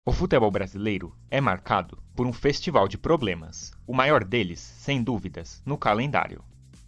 O futebol brasileiro é marcado por um festival de problemas, o maior deles, sem dúvidas, no calendário.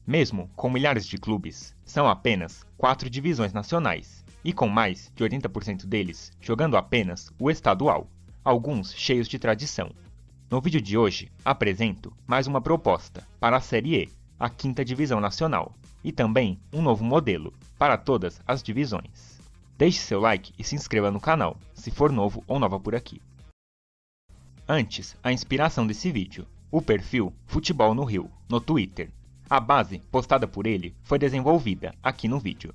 Mesmo com milhares de clubes, são apenas 4 divisões nacionais, e com mais de 80% deles jogando apenas o estadual, alguns cheios de tradição. No vídeo de hoje, apresento mais uma proposta para a Série E, a 5ª divisão nacional, e também um novo modelo para todas as divisões. Deixe seu like e se inscreva no canal, se for novo ou nova por aqui. Antes, a inspiração desse vídeo, o perfil Futebol no Rio, no Twitter. A base postada por ele foi desenvolvida aqui no vídeo.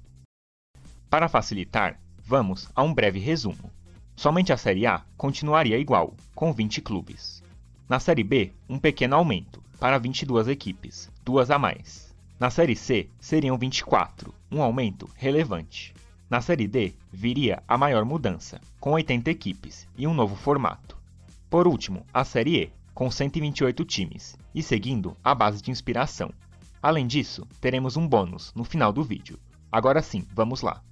Para facilitar, vamos a um breve resumo. Somente a Série A continuaria igual, com 20 clubes. Na Série B, um pequeno aumento, para 22 equipes, 2 a mais. Na Série C, seriam 24, um aumento relevante. Na Série D, viria a maior mudança, com 80 equipes e um novo formato. Por último, a Série E, com 128 times, e seguindo a base de inspiração. Além disso, teremos um bônus no final do vídeo. Agora sim, vamos lá.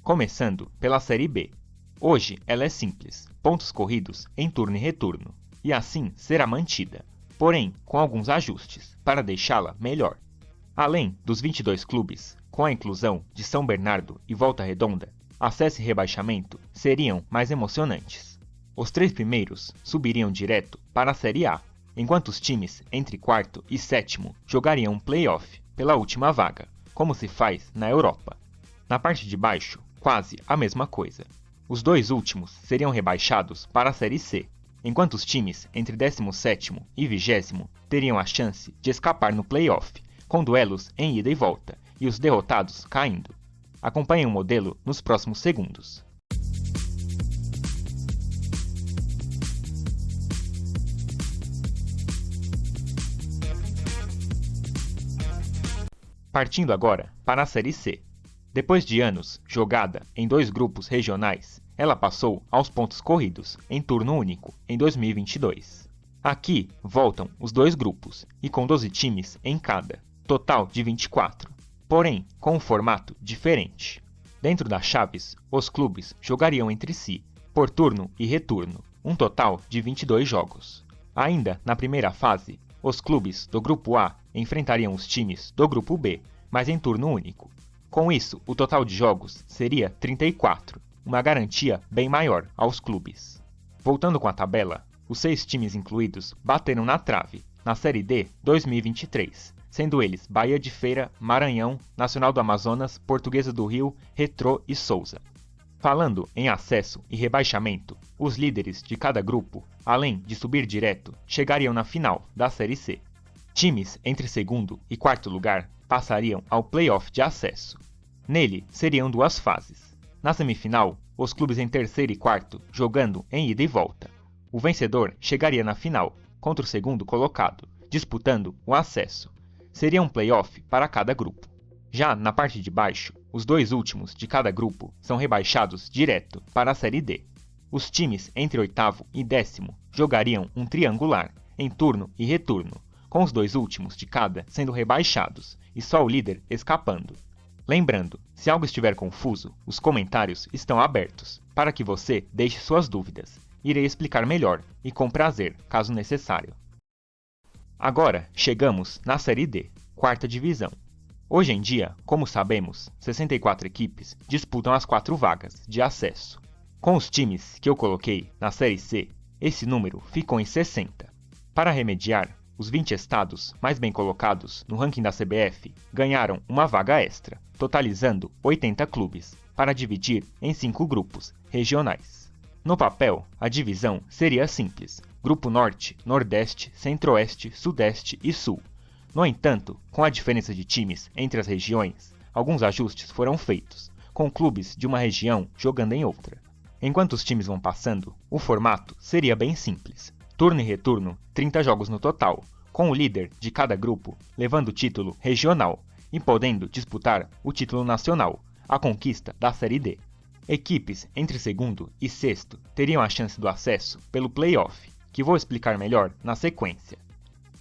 Começando pela Série B. Hoje ela é simples, pontos corridos em turno e retorno, e assim será mantida, porém com alguns ajustes, para deixá-la melhor. Além dos 22 clubes, com a inclusão de São Bernardo e Volta Redonda, acesso e rebaixamento seriam mais emocionantes. Os 3 primeiros subiriam direto para a Série A, enquanto os times entre 4º e 7º jogariam um play-off pela última vaga, como se faz na Europa. Na parte de baixo, quase a mesma coisa. Os 2 últimos seriam rebaixados para a Série C, enquanto os times entre 17º e 20º teriam a chance de escapar no play-off, com duelos em ida e volta, e os derrotados caindo. Acompanhe o modelo nos próximos segundos. Partindo agora para a Série C. Depois de anos jogada em 2 grupos regionais, ela passou aos pontos corridos em turno único em 2022. Aqui voltam os 2 grupos e com 12 times em cada, total de 24. Porém, com um formato diferente. Dentro das chaves, os clubes jogariam entre si, por turno e retorno, um total de 22 jogos. Ainda na primeira fase, os clubes do Grupo A enfrentariam os times do Grupo B, mas em turno único. Com isso, o total de jogos seria 34, uma garantia bem maior aos clubes. Voltando com a tabela, os 6 times incluídos bateram na trave, na Série D 2023, sendo eles Bahia de Feira, Maranhão, Nacional do Amazonas, Portuguesa do Rio, Retrô e Souza. Falando em acesso e rebaixamento, os líderes de cada grupo, além de subir direto, chegariam na final da Série C. Times entre 2º e 4º lugar passariam ao play-off de acesso. Nele, seriam 2 fases. Na semifinal, os clubes em 3º e 4º jogando em ida e volta. O vencedor chegaria na final, contra o 2º colocado, disputando o acesso. Seria um play-off para cada grupo. Já na parte de baixo, os 2 últimos de cada grupo são rebaixados direto para a Série D. Os times entre 8º e 10º jogariam um triangular, em turno e retorno, com os 2 últimos de cada sendo rebaixados e só o líder escapando. Lembrando, se algo estiver confuso, os comentários estão abertos, para que você deixe suas dúvidas. Irei explicar melhor e com prazer, caso necessário. Agora chegamos na Série D, 4ª divisão. Hoje em dia, como sabemos, 64 equipes disputam as 4 vagas de acesso. Com os times que eu coloquei na Série C, esse número ficou em 60. Para remediar, os 20 estados mais bem colocados no ranking da CBF ganharam uma vaga extra, totalizando 80 clubes, para dividir em 5 grupos regionais. No papel, a divisão seria simples: Grupo Norte, Nordeste, Centro-Oeste, Sudeste e Sul. No entanto, com a diferença de times entre as regiões, alguns ajustes foram feitos, com clubes de uma região jogando em outra. Enquanto os times vão passando, o formato seria bem simples. Turno e retorno, 30 jogos no total, com o líder de cada grupo levando o título regional e podendo disputar o título nacional, a conquista da Série D. Equipes entre 2º e 6º teriam a chance do acesso pelo play-off, que vou explicar melhor na sequência.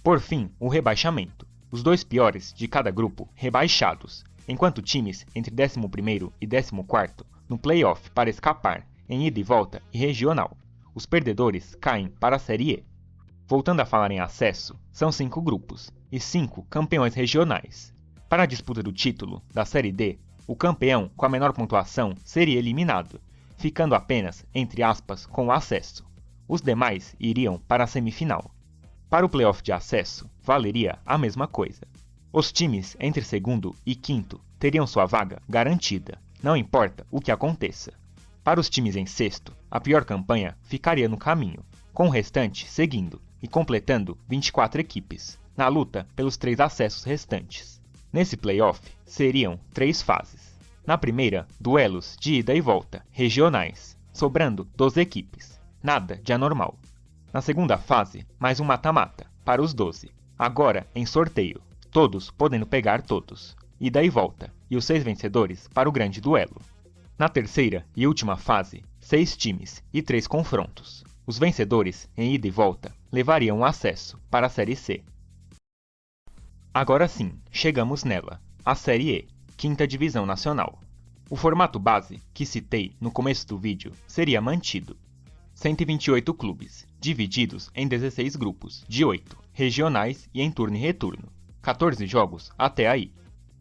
Por fim, o rebaixamento. Os 2 piores de cada grupo rebaixados, enquanto times entre 11º e 14º no play-off para escapar em ida e volta e regional. Os perdedores caem para a Série E. Voltando a falar em acesso, são 5 grupos e 5 campeões regionais. Para a disputa do título da Série D, o campeão com a menor pontuação seria eliminado, ficando apenas, entre aspas, com o acesso. Os demais iriam para a semifinal. Para o playoff de acesso, valeria a mesma coisa. Os times entre segundo e quinto teriam sua vaga garantida, não importa o que aconteça. Para os times em sexto, a pior campanha ficaria no caminho, com o restante seguindo e completando 24 equipes, na luta pelos 3 acessos restantes. Nesse playoff, seriam 3 fases. Na primeira, duelos de ida e volta, regionais, sobrando 12 equipes, nada de anormal. Na segunda fase, mais um mata-mata, para os 12, agora em sorteio, todos podendo pegar todos, ida e volta, e os 6 vencedores para o grande duelo. Na terceira e última fase, 6 times e 3 confrontos. Os vencedores, em ida e volta, levariam o acesso para a Série C. Agora sim, chegamos nela, a Série E, 5ª Divisão Nacional. O formato base, que citei no começo do vídeo, seria mantido. 128 clubes, divididos em 16 grupos, de 8, regionais e em turno e retorno. 14 jogos até aí.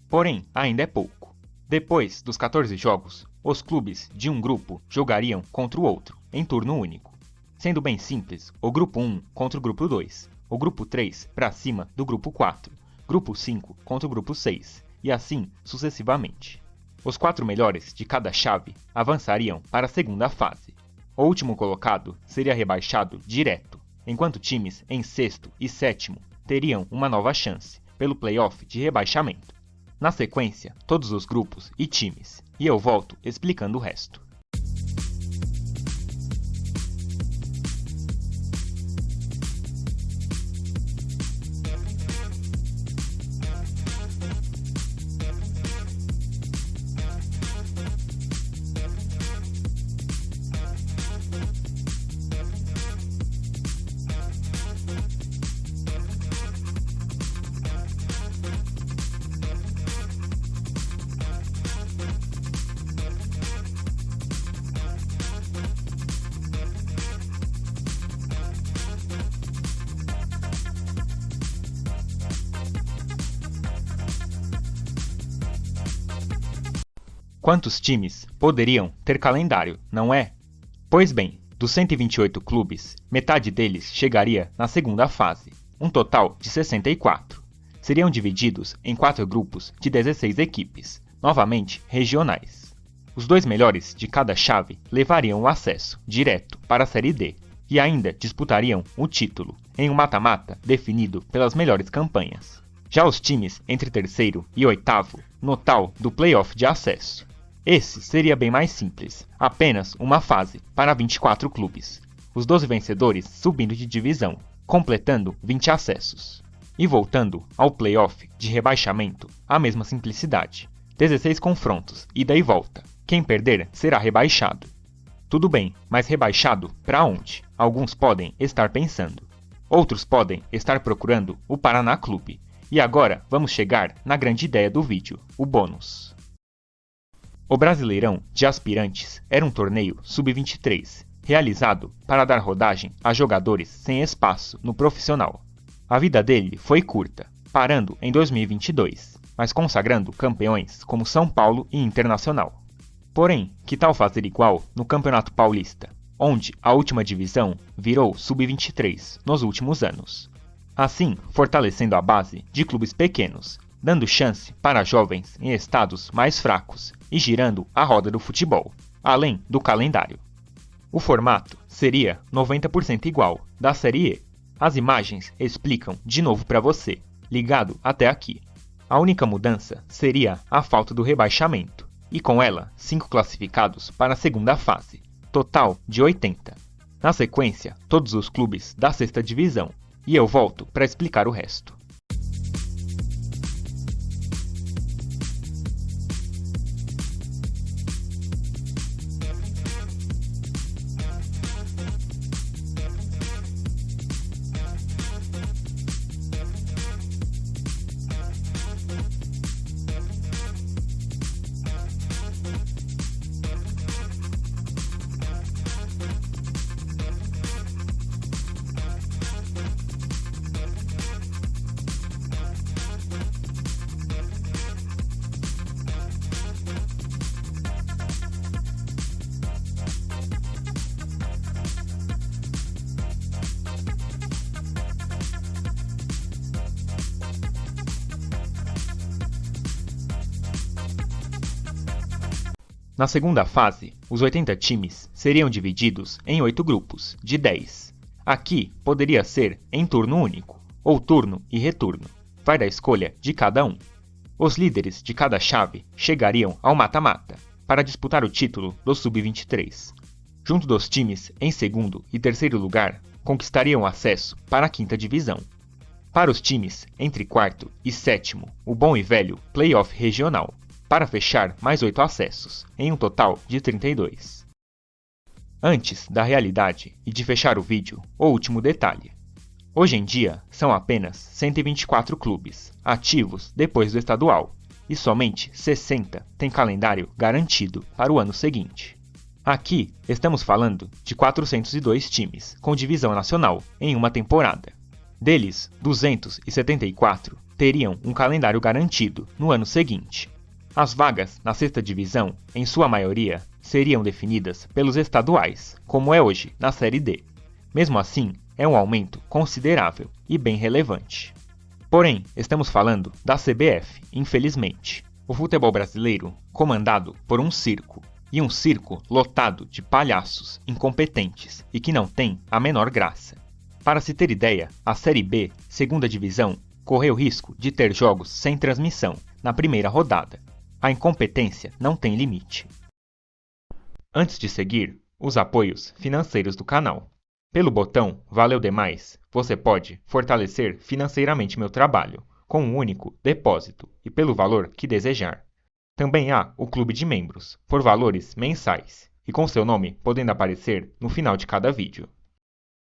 Porém, ainda é pouco. Depois dos 14 jogos, os clubes de um grupo jogariam contra o outro, em turno único. Sendo bem simples, o grupo 1 contra o grupo 2, o grupo 3 para cima do grupo 4, grupo 5 contra o grupo 6, e assim sucessivamente. Os 4 melhores de cada chave avançariam para a segunda fase. O último colocado seria rebaixado direto, enquanto times em sexto e sétimo teriam uma nova chance pelo playoff de rebaixamento. Na sequência, todos os grupos e times, e eu volto explicando o resto. Quantos times poderiam ter calendário, não é? Pois bem, dos 128 clubes, metade deles chegaria na segunda fase, um total de 64. Seriam divididos em 4 grupos de 16 equipes, novamente regionais. Os 2 melhores de cada chave levariam o acesso direto para a Série D e ainda disputariam o título, em um mata-mata definido pelas melhores campanhas. Já os times entre terceiro e oitavo, no tal do playoff de acesso. Esse seria bem mais simples, apenas uma fase para 24 clubes, os 12 vencedores subindo de divisão, completando 20 acessos. E voltando ao playoff de rebaixamento, a mesma simplicidade. 16 confrontos, ida e volta. Quem perder será rebaixado. Tudo bem, mas rebaixado para onde? Alguns podem estar pensando. Outros podem estar procurando o Paraná Clube. E agora vamos chegar na grande ideia do vídeo, o bônus. O Brasileirão de Aspirantes era um torneio sub-23, realizado para dar rodagem a jogadores sem espaço no profissional. A vida dele foi curta, parando em 2022, mas consagrando campeões como São Paulo e Internacional. Porém, que tal fazer igual no Campeonato Paulista, onde a última divisão virou sub-23 nos últimos anos? Assim, fortalecendo a base de clubes pequenos, dando chance para jovens em estados mais fracos e girando a roda do futebol, além do calendário. O formato seria 90% igual da Série E. As imagens explicam de novo para você, ligado até aqui. A única mudança seria a falta do rebaixamento, e com ela 5 classificados para a segunda fase, total de 80. Na sequência, todos os clubes da sexta divisão, e eu volto para explicar o resto. Na segunda fase, os 80 times seriam divididos em 8 grupos, de 10. Aqui poderia ser em turno único, ou turno e retorno. Vai da escolha de cada um. Os líderes de cada chave chegariam ao mata-mata para disputar o título do Sub-23. Junto dos times em segundo e terceiro lugar, conquistariam acesso para a quinta divisão. Para os times entre quarto e sétimo, o bom e velho Playoff Regional, para fechar mais 8 acessos, em um total de 32. Antes da realidade e de fechar o vídeo, o último detalhe. Hoje em dia, são apenas 124 clubes ativos depois do estadual, e somente 60 têm calendário garantido para o ano seguinte. Aqui, estamos falando de 402 times com divisão nacional em uma temporada. Deles, 274 teriam um calendário garantido no ano seguinte. As vagas na sexta divisão, em sua maioria, seriam definidas pelos estaduais, como é hoje na Série D. Mesmo assim, é um aumento considerável e bem relevante. Porém, estamos falando da CBF, infelizmente. O futebol brasileiro, comandado por um circo, e um circo lotado de palhaços incompetentes e que não tem a menor graça. Para se ter ideia, a Série B, segunda divisão, correu risco de ter jogos sem transmissão na primeira rodada. A incompetência não tem limite. Antes de seguir, os apoios financeiros do canal. Pelo botão Valeu Demais, você pode fortalecer financeiramente meu trabalho, com um único depósito e pelo valor que desejar. Também há o Clube de Membros, por valores mensais, e com seu nome podendo aparecer no final de cada vídeo.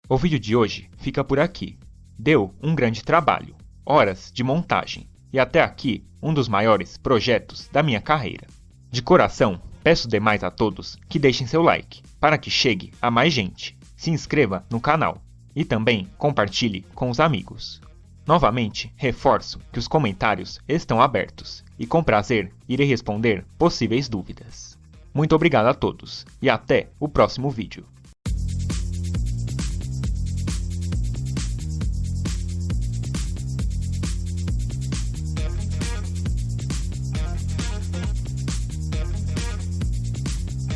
O vídeo de hoje fica por aqui. Deu um grande trabalho, horas de montagem, e até aqui um dos maiores projetos da minha carreira. De coração, peço demais a todos que deixem seu like, para que chegue a mais gente. Se inscreva no canal e também compartilhe com os amigos. Novamente, reforço que os comentários estão abertos e com prazer irei responder possíveis dúvidas. Muito obrigado a todos e até o próximo vídeo.